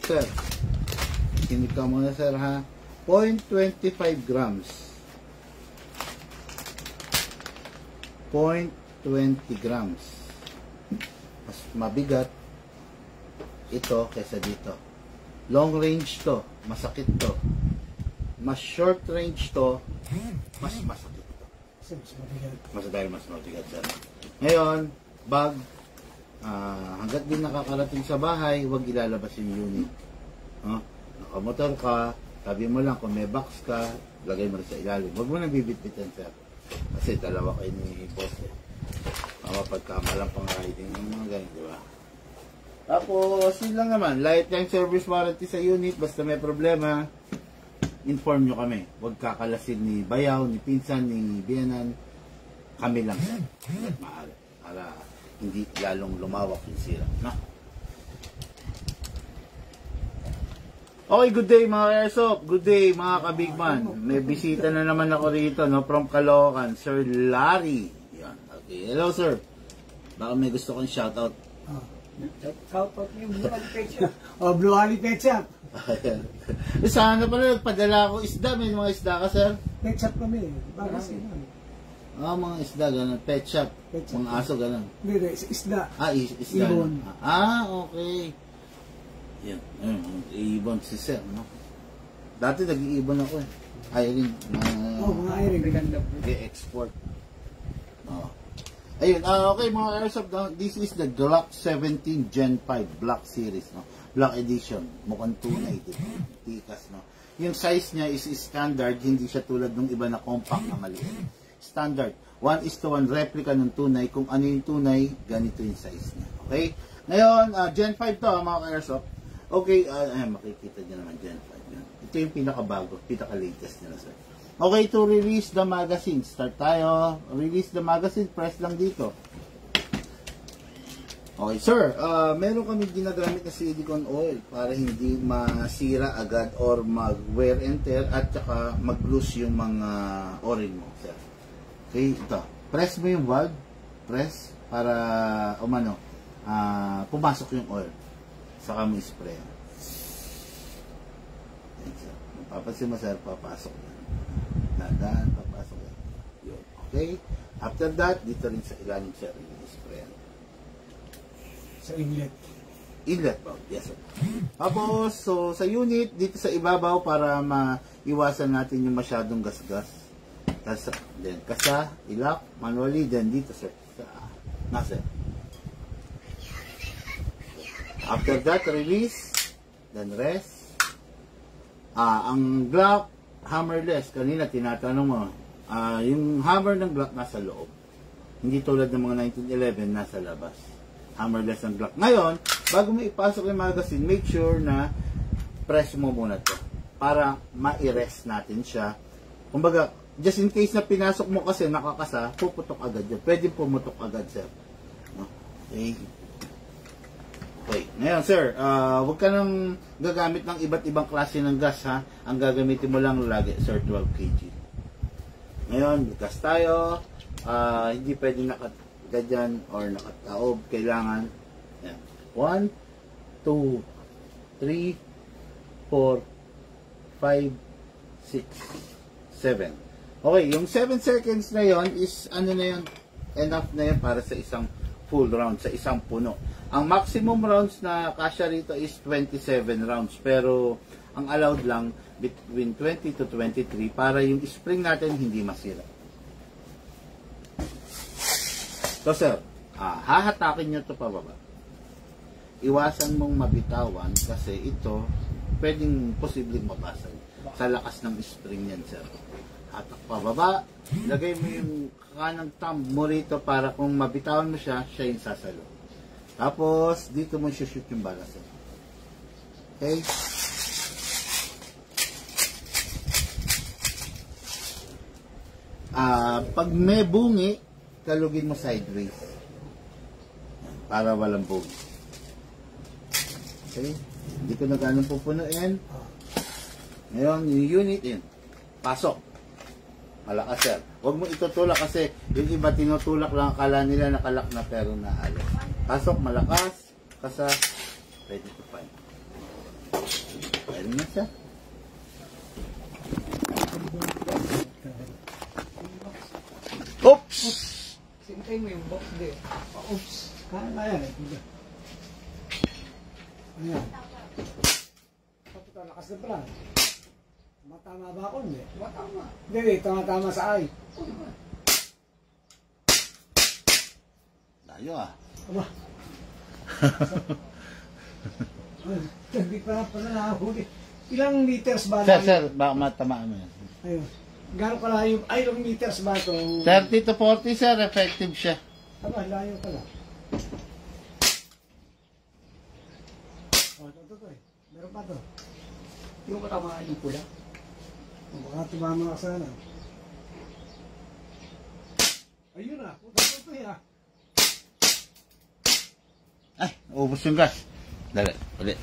sir. Kinig ka muna, sir, ha? 0.25 grams. 0.20 grams. Mas mabigat ito kaysa dito. Long range to, masakit to. Mas short range to, mas masakit to. Dahil mas mabigat, sir. Ngayon, bag, hanggat din nakakarating sa bahay, huwag ilalabas yung unit. Nakamotor ka, tabi mo lang, kung may box ka, lagay mo rin sa ilalim. Huwag mo nang bibit-bitan, sir. Kasi dalawa kayo ni boss, eh. Mapagkamalang pang riding yung mga ganyan, di ba? Tapos, yun lang naman, lifetime service warranty sa unit, basta may problema, inform nyo kami. Huwag kakalasin ni bayaw, ni pinsan, ni biyanan, kami lang, sir. Maaari. Para hindi lalong lumawak yung sira, no? Okay, good day mga Airsoft. Good day mga kabigman. May bisita na naman ako rito, no, from Caloocan, Sir Larry. Yan. Okay. Hello, sir. Baka may gusto kong shoutout. Shoutout yung Blue Ali Pet Shop. Blue Ali Pet Shop. Sana pala nagpadala ako isda. May mga isda ka, sir? Pet Shop kami. Bagasin. Mga isda, gano'n. Pet shop. Mga aso, gano'n. Hindi, isda. Isda. Ibon. Okay. Yan. Ibon si sir, no? Dati nag-iibon ako, eh. Hiring. Mga hiring. Export. Ayun. Okay, mga Airsoft. This is the Glock 17 Gen 5 Black Series, no? Black Edition. Mukhang tunay. Tikas, no? Yung size niya is standard. Hindi siya tulad ng iba na compact na maliit. Standard. 1:1 replica ng tunay. Kung ano yung tunay, ganito yung size niya. Okay? Ngayon, Gen 5 to, mga Airsoft. Okay, makikita nyo naman Gen 5. Yan. Ito yung pinakabago, pinaka-latest nila, sir. Okay, to release the magazine. Start tayo. Release the magazine. Press lang dito. Okay, sir. Meron kami ginagamit na silicone oil para hindi masira agad or mag-wear and tear at saka mag-loose yung mga o-ring mo, sir. Okay, ito. Press mo yung valve. Press para pumasok yung oil. Saka mo spray. Yan, sir. Mapapansin mo, sir, papasok yan. Dahan, papasok yan. Yun. Okay? After that, dito rin sa ilalim, sir, yung spray. Sa inlet. Inlet valve, yes, sir. Tapos, so, sa unit, dito sa ibabaw para maiwasan natin yung masyadong gasgas. Then, kasa, ilak, manually, then dito, sir. Nasa. After that, release, then rest. Ang Glock, hammerless. Kanina, tinatanong mo, yung hammer ng Glock nasa loob. Hindi tulad ng mga 1911, nasa labas. Hammerless ang Glock. Ngayon, bago mo ipasok yung magazine, make sure na press mo muna to para ma-rest natin siya. Kumbaga, just in case na pinasok mo kasi nakakasa, puputok agad yun. Pwede pumutok agad, sir. Okay. Okay. Ngayon, sir, huwag ka nang gagamit ng iba't ibang klase ng gas, ha? Ang gagamitin mo lang lagi, sir, 12 kg. Ngayon, gas tayo. Hindi pwede nakagadyan or nakataob. Kailangan. Yan. 1, 2, 3, 4, 5, 6, 7. Okay, yung 7 seconds na yon is, ano na yun, enough na yun para sa isang full round, sa isang puno. Ang maximum rounds na kasya rito is 27 rounds. Pero, ang allowed lang between 20 to 23 para yung spring natin hindi masira. So, sir, hahatakin nyo ito pababa. Iwasan mong mabitawan kasi ito, pwedeng posibleng mabasag sa lakas ng spring yan, sir. Hatak pababa, lagay mo yung kanang thumb mo rito para kung mabitawan mo siya, siya yung sasalo. Tapos, dito mo shoot yung bala, sir. Okay? Pag may bungi, kalugin mo sideways. Para walang bungi. Okay? Hindi ko na ganun pupunuin. Ngayon, yung unit yun. Pasok. Malakas, sir. Huwag mo itutulak kasi yung iba tinutulak lang, akala nila nakalak na pero naalis. Pasok, malakas, kasa, ready to fight. Pwede na siya. Oops! Sintay mo yung box din. Oops. Kaya na yan eh. Ayan. Kapag lakas na pala. Matama ba ako? Hindi. Matama. Hindi, tama sa ay. Layo ah. Aba. Hindi pa pala nakahuli. Ilang meters ba? Sir, baka matamaan mo yan. Ayun. Gano'n pala yung, ay, ilang meters ba ito? 30 to 40 sir, effective siya. Aba, layo pala. O, ito eh. Meron pa ito. Yung katamaan yung pula. O, baka tumama ka sana. Ayun na, puta ito eh. Ay, ubos yung gas. Dali, ulit.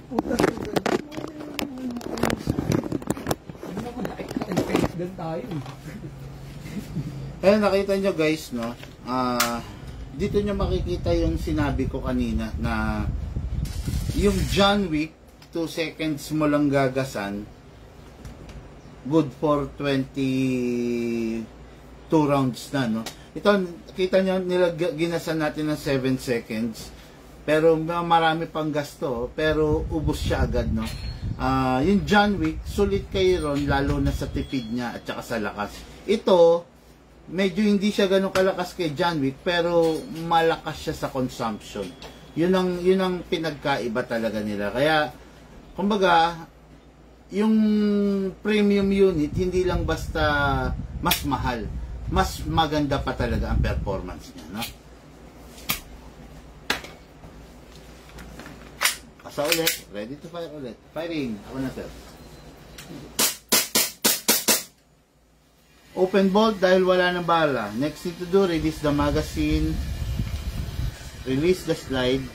Puta ito. Ano naman, nakikita din tayo. Eh, nakita nyo guys, no? Dito nyo makikita yung sinabi ko kanina na yung John Wick, 2 seconds mo lang gagasan, good for 22 rounds na, no? Ito, kita nyo, ginasan natin ng 7 seconds, pero marami pang gasto, pero ubos siya agad, no? Yung John Wick, sulit kayo ron, lalo na sa tipid niya at saka sa lakas. Ito, medyo hindi siya ganun kalakas kay John Wick, pero malakas siya sa consumption. Yun ang pinagkaiba talaga nila. Kaya, kumbaga, yung premium unit, hindi lang basta mas mahal, mas maganda pa talaga ang performance niya, no? Pasa ulit, ready to fire ulit. Firing, ako na sir. Open bolt dahil wala ng bala. Next thing to do, release the magazine, release the slide,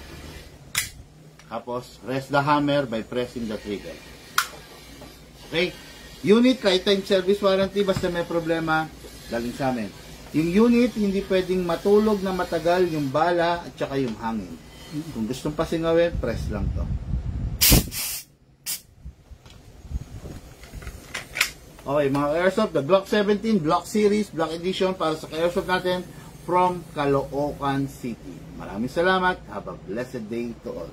tapos rest the hammer by pressing the trigger. Okay? Unit, lifetime service warranty, basta may problema, galing sa amin. Yung unit, hindi pwedeng matulog na matagal yung bala at saka yung hangin. Kung gustong pasingawin, press lang to. Okay, mga Airsoft, the Glock 17, Glock Series, Glock Edition para sa Airsoft natin from Caloocan City. Maraming salamat. Have a blessed day to all.